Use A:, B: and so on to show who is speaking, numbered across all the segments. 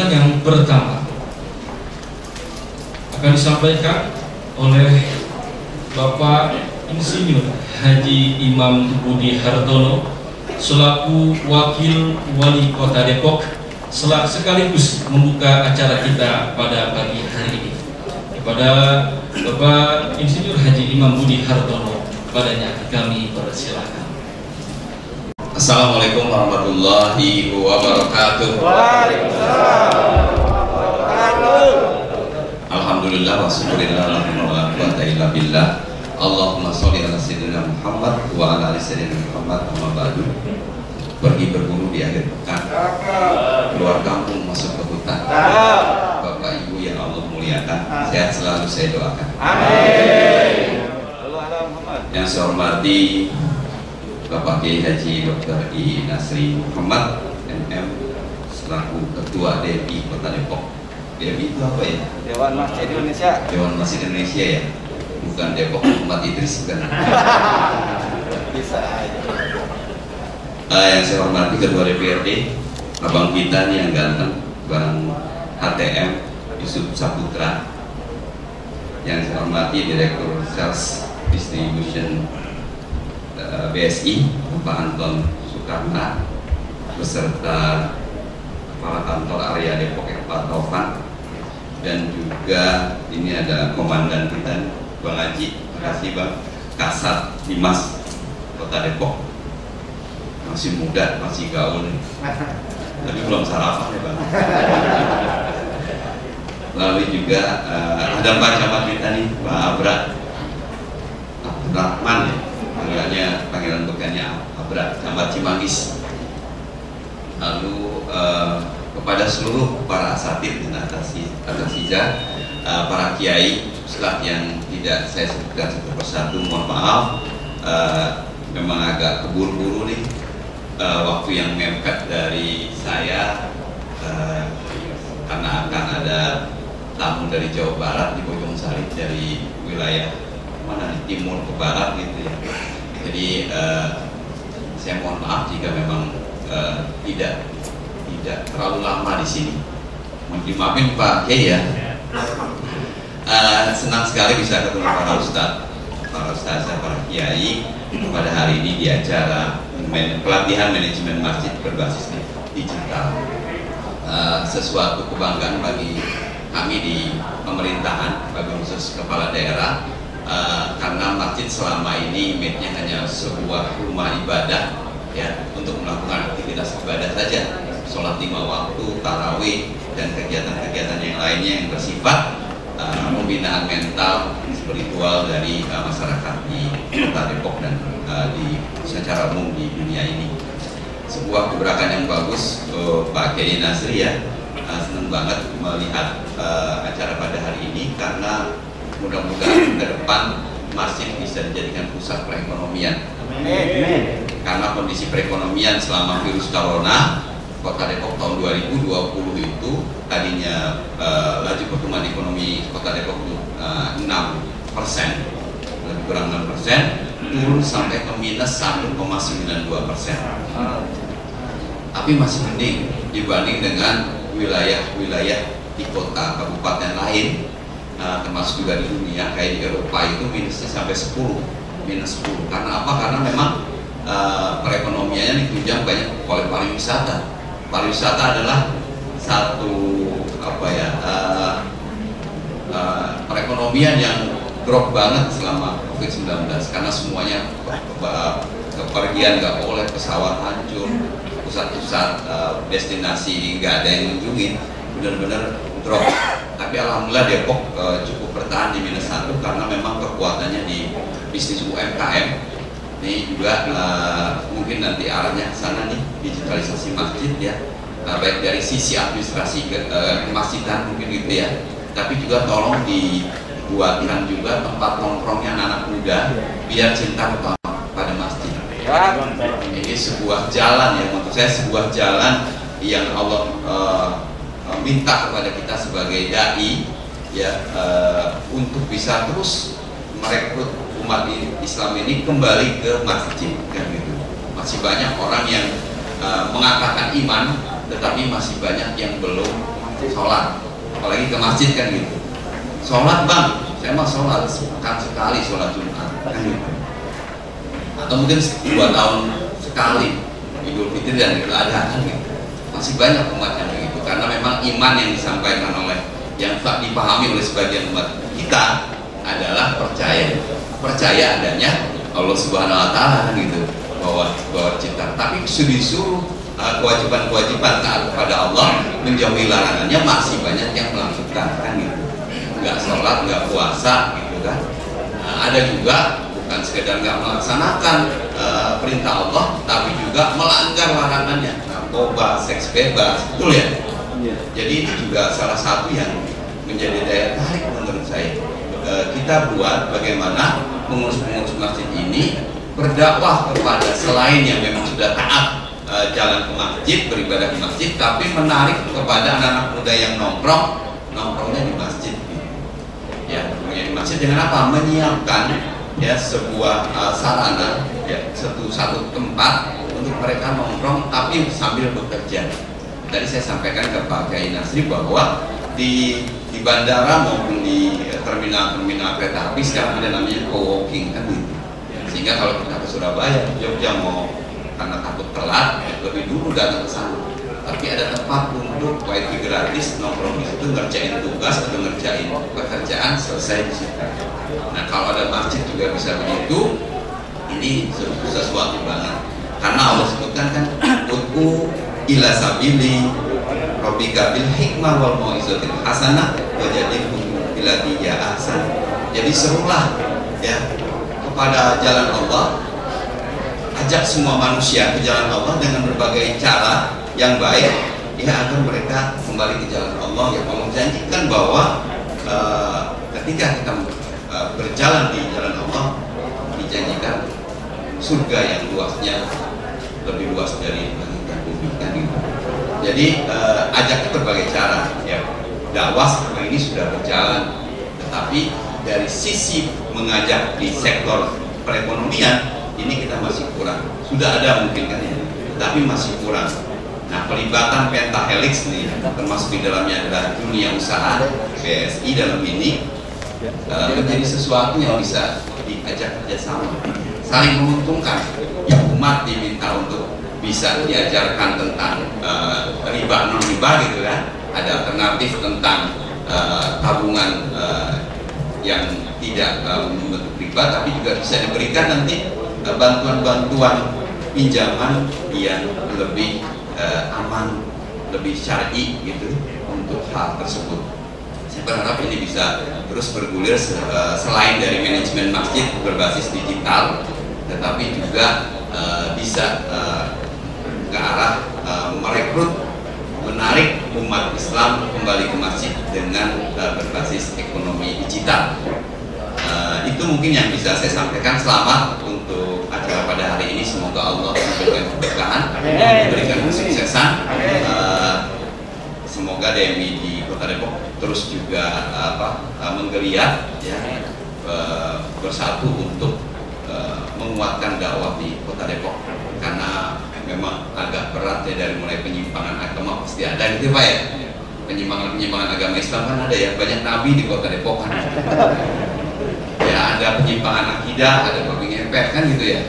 A: pembukaan yang pertama akan disampaikan oleh Bapak Insinyur Haji Imam Budi Hartono selaku Wakil Wali Kota Depok, sekaligus membuka acara kita pada pagi hari ini. Kepada Bapak Insinyur Haji Imam Budi Hartono, padanya kami persilakan.
B: Assalamualaikum warahmatullahi wabarakatuh.
C: Waalaikumsalam.
B: Alhamdulillah wa syukurillah wa la quwwata illa billah. Allahumma sholli ala sayyidina Muhammad wa ala ali sayyidina Muhammad. Amma ba'du. Pergi berburu di akhir pekan, keluar kampung masuk ke hutan. Bapak Ibu yang Allah muliakan, sehat selalu saya doakan.
C: Amin.
B: Yang saya hormati Bapak Kiai Haji Dr. I. Nasri Muhammad MM selaku Ketua DPI Kota Depok. DPI itu apa ya?
C: Dewan Masjid Indonesia.
B: Dewan Masjid Indonesia ya, bukan Depok Umat Idris bukan.
C: Bisa aja.
B: Yang saya hormati Ketua DPRD, abang kita nih yang ganteng, Bang HTM Yusuf Saputra. Yang saya hormati Direktur Sales Distribution BSI Bapak Anton Soekarna beserta Kepala Kantor Area Depok Pak Taufan, dan juga ini ada komandan kita Bang Haji, makasih Bang, Kasat Dimas Kota Depok, masih muda, masih gaul tapi belum sarapan ya Bang. Lalu juga ada Pak Camat kita nih Pak Abdurrahman ya, panggilan bekannya Abra, Camat Cimanggis. Lalu kepada seluruh para asatid dan atasija, para kiai ustadz yang tidak saya sebutkan satu persatu, mohon maaf, memang agak keburu-buru nih, waktu yang mepet dari saya, karena akan ada tamu dari Jawa Barat di Bojongsari, dari wilayah mana nih, timur ke barat gitu ya. Jadi saya mohon maaf jika memang tidak terlalu lama di sini. Mohon dimaafin Pak Kiai ya. Senang sekali bisa ketemu para ustaz, para kiai pada hari ini di acara pelatihan manajemen masjid berbasis digital. Sesuatu kebanggaan bagi kami di pemerintahan, bagi khusus kepala daerah. Karena masjid selama ini image-nya hanya sebuah rumah ibadah ya, untuk melakukan aktivitas ibadah saja, sholat 5 waktu, tarawih, dan kegiatan-kegiatan yang lainnya yang bersifat pembinaan mental spiritual dari masyarakat di Kota Depok dan secara umum di dunia ini. Sebuah gebrakan yang bagus Pak Kiai Nasri ya. Senang banget melihat acara pada hari ini, karena mudah-mudahan ke depan masjid bisa dijadikan pusat perekonomian.
C: Amin.
B: Karena kondisi perekonomian selama virus corona, Kota Depok tahun 2020 itu tadinya laju pertumbuhan ekonomi Kota Depok 6%, lebih kurang 6%, turun sampai ke minus 1,92%. Tapi masih mending dibanding dengan wilayah-wilayah di kota kabupaten lain, termasuk juga di dunia kayak di Eropa itu minusnya sampai 10, minus 10. Karena apa? Karena memang perekonomiannya ditunjang banyak oleh pariwisata. Pariwisata adalah satu perekonomian yang drop banget selama COVID-19, karena semuanya kepergian nggak boleh, pesawat hancur, pusat-pusat destinasi nggak ada yang ngunjungin, benar-benar drop. Tapi alhamdulillah Depok cukup bertahan di minus 1 karena memang kekuatannya di bisnis UMKM. Ini juga mungkin nanti arahnya ke sana nih, digitalisasi masjid ya, baik dari sisi administrasi kemasjidan mungkin gitu ya, tapi juga tolong dibuatkan juga tempat nongkrongnya anak muda biar cinta pada masjid. Ini sebuah jalan ya, menurut saya sebuah jalan yang Allah minta kepada kita sebagai dai ya, untuk bisa terus merekrut umat Islam ini kembali ke masjid kan gitu. Masih banyak orang yang mengatakan iman, tetapi masih banyak yang belum sholat, apalagi ke masjid kan gitu. Sholat bang, saya mah sholat sepekan sekali sholat Jumat kan gitu. Atau mungkin 2 tahun sekali Idul Fitri dan Idul Adha kan gitu. Masih banyak umat yang begitu, karena memang iman yang disampaikan oleh yang tak dipahami oleh sebagian umat kita adalah percaya adanya Allah Subhanahu Wa Taala kan gitu, bahwa cinta. Tapi disuruh kewajiban-kewajiban taat kepada Allah, menjauhi larangannya, masih banyak yang melakukan kan gitu. Nggak sholat, nggak puasa gitu kan. Ada juga bukan sekedar nggak melaksanakan perintah Allah, tapi juga melanggar larangannya, narkoba, seks bebas, betul ya? Jadi ini juga salah satu yang menjadi daya tarik menurut saya. Kita buat bagaimana pengurus-pengurus masjid ini berdakwah kepada selain yang memang sudah taat jalan ke masjid, beribadah di masjid, tapi menarik kepada anak-anak muda yang nongkrongnya di masjid. Ya, di masjid dengan apa? Menyiapkan ya sebuah sarana, ya satu tempat untuk mereka nongkrong tapi sambil bekerja. Tadi saya sampaikan ke Pak Kiai Nasri bahwa di bandara maupun di terminal kereta api sekarang ada namanya co-working kan gitu. Sehingga kalau kita ke Surabaya, Jogja mau karena takut telat, lebih dulu datang ke sana. Tapi ada tempat untuk wifi gratis, nongkrong di situ, ngerjain tugas atau ngerjain pekerjaan selesai di situ. Nah kalau ada masjid juga bisa begitu, ini sesuatu banget. Karena Allah sebutkan kan, ud'u ila sabili rabbika bil hikmah wal mau'izatil hasanah wajadilhum billati hiya ahsan. Jadi serulah ya kepada jalan Allah, ajak semua manusia ke jalan Allah dengan berbagai cara yang baik ya, agar mereka kembali ke jalan Allah. Yang Allah janjikan bahwa ketika kita berjalan di jalan Allah, dijanjikan surga yang luasnya lebih luas dari langit dan bumi kan gitu. Jadi ajaknya berbagai cara ya. Dakwah selama ini sudah berjalan, tetapi dari sisi mengajak di sektor perekonomian ini kita masih kurang. Sudah ada mungkin kan ya, tapi masih kurang. Nah pelibatan pentahelix nih, termasuk di dalamnya adalah dunia usaha BSI dalam ini menjadi sesuatu yang bisa diajak kerjasama, saling menguntungkan. Yang umat diminta untuk bisa diajarkan tentang riba non riba gitu kan, ada alternatif tentang tabungan yang tidak membentuk riba, tapi juga bisa diberikan nanti bantuan-bantuan pinjaman yang lebih aman, lebih syar'i gitu untuk hal tersebut. Saya berharap ini bisa terus bergulir selain dari manajemen masjid berbasis digital, tetapi juga bisa ke arah merekrut, menarik umat Islam kembali ke masjid dengan berbasis ekonomi digital. Itu mungkin yang bisa saya sampaikan. Selamat untuk acara pada hari ini. Semoga Allah memberikan keberkahan, memberikan kesuksesan. Semoga DMI di Kota Depok terus juga menggeliat ya, bersatu untuk menguatkan dakwah di Kota Depok, karena memang agak berat ya, dari mulai penyimpangan agama pasti ada gitu Pak ya, penyimpangan agama Islam kan ada ya, banyak nabi di Kota Depok kan ya, ada penyimpangan akidah, ada babi ngepet kan gitu ya,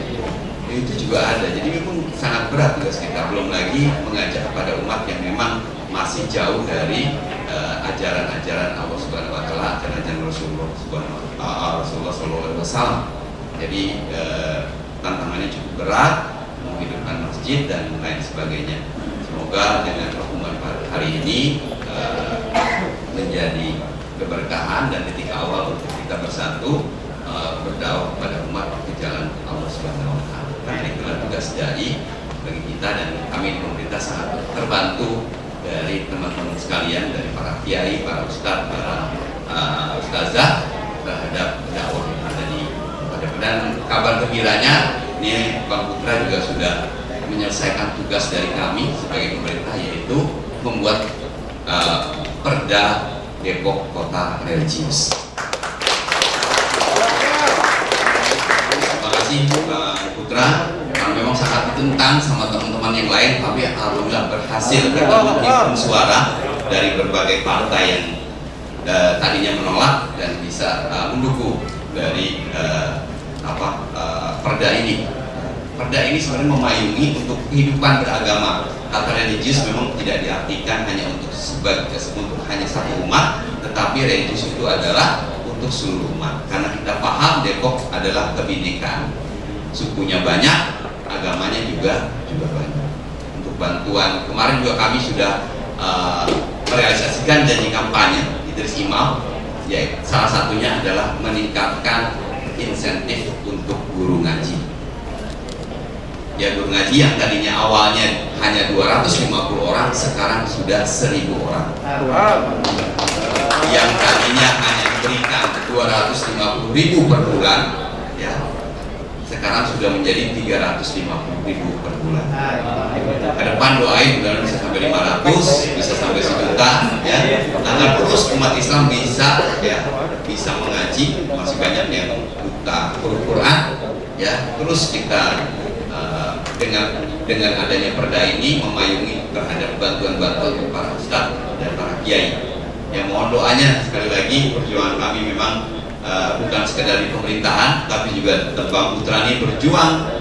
B: itu juga ada. Jadi memang sangat berat tugas kita, belum lagi mengajak kepada umat yang memang masih jauh dari ajaran-ajaran Allah Subhanahu Wa Taala, ajaran Rasulullah Sallallahu Alaihi Wasallam. Jadi tantangannya cukup berat, menghidupkan masjid dan lain sebagainya. Semoga dengan pertemuan hari ini menjadi keberkahan dan titik awal untuk kita bersatu berdakwah kepada umat ke jalan Allah Subhanahu Wa Taala. Karena itulah tugas dai bagi kita, dan kami di pemerintah sangat terbantu dari teman-teman sekalian, dari para kiai, para ustadz, para ustazah terhadap dakwah yang ada di Padang. Dan kabar gembiranya, ini Bang Putra juga sudah menyelesaikan tugas dari kami sebagai pemerintah, yaitu membuat Perda Depok Kota Religius. Terima kasih Bang Putra. Memang sangat ditentang sama teman-teman yang lain, tapi alhamdulillah berhasil bertemu himpun suara dari berbagai partai yang tadinya menolak dan bisa mendukung dari perda ini. Perda ini sebenarnya memayungi untuk kehidupan beragama. Kata religius memang tidak diartikan hanya untuk hanya satu umat, tetapi religius itu adalah untuk seluruh umat. Karena kita paham Depok adalah kebinekaan, sukunya banyak, agamanya juga banyak. Untuk bantuan kemarin juga kami sudah merealisasikan janji kampanye Idris Imam, ya salah satunya adalah meningkatkan insentif untuk guru ngaji. Ya, guru ngaji yang tadinya awalnya hanya 250 orang sekarang sudah 1000 orang. Yang tadinya hanya diberikan 250.000 per bulan, ya sekarang sudah menjadi 350.000 per bulan. Ke depan doain mudah-mudahan bisa sampai 500, bisa sampai 1 juta, ya. Agar terus umat Islam bisa mengaji, masih banyak yang buta Quran, ya. Terus kita dengan adanya perda ini memayungi terhadap bantuan-bantuan untuk para ustadz dan para kiai. Ya, mohon doanya sekali lagi, perjuangan kami memang bukan sekedar di pemerintahan, tapi juga Bang Putrani berjuang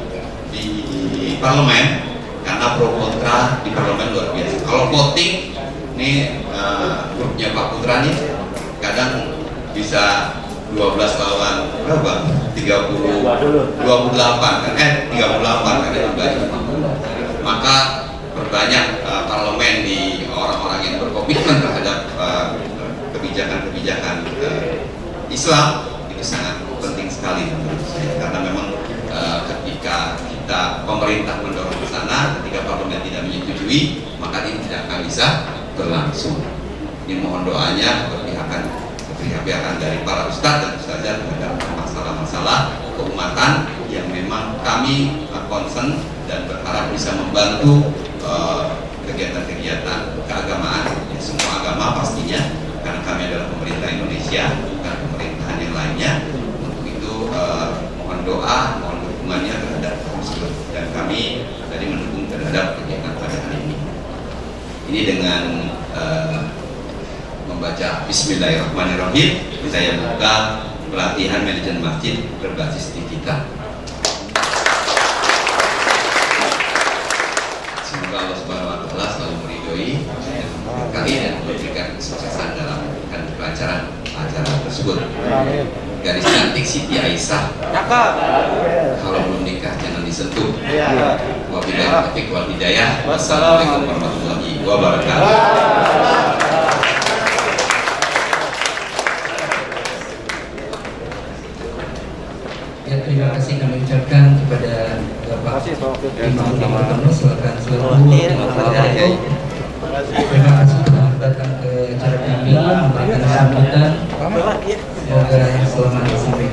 B: di parlemen, karena pro kontra di parlemen luar biasa. Kalau voting, ini grupnya Pak Putrani kadang bisa 12 lawan berapa? 28 kan? 38 kan dibagi. Maka berbanyak parlemen di orang-orang yang berkomitmen terhadap kebijakan-kebijakan Islam itu sangat penting sekali menurut saya, karena memang ketika pemerintah mendorong ke sana, ketika parlemen tidak menyetujui, maka ini tidak akan bisa berlangsung. Ini mohon doanya keberpihakan dari para ustadz dan ustazah terhadap masalah-masalah keumatan yang memang kami concern dan berharap bisa membantu kegiatan-kegiatan keagamaan, ya, semua agama pastinya, karena kami adalah pemerintah Indonesia, bukan pemerintahan yang lainnya. Untuk itu mohon doa, mohon dukungannya terhadap tersebut, dan kami tadi mendukung terhadap kegiatan pada hari ini. Ini dengan membaca Bismillahirrahmanirrahim, saya buka pelatihan manajemen masjid berbasis digital. Semoga Allah Subhanahu wa Ta'ala selalu meridhoi kami dan memberikan kesuksesan dalam acara tersebut. Gadis cantik Siti Aisyah, kalau belum nikah jangan disentuh. Wabillahi taufiq wal hidayah. Wassalamualaikum warahmatullahi wabarakatuh.
D: Ya, terima kasih kami ucapkan kepada Bapak Imam Hartono selaku terima kasih telah datang ke acara kami, memberikan sambutan. Semoga selamat sampai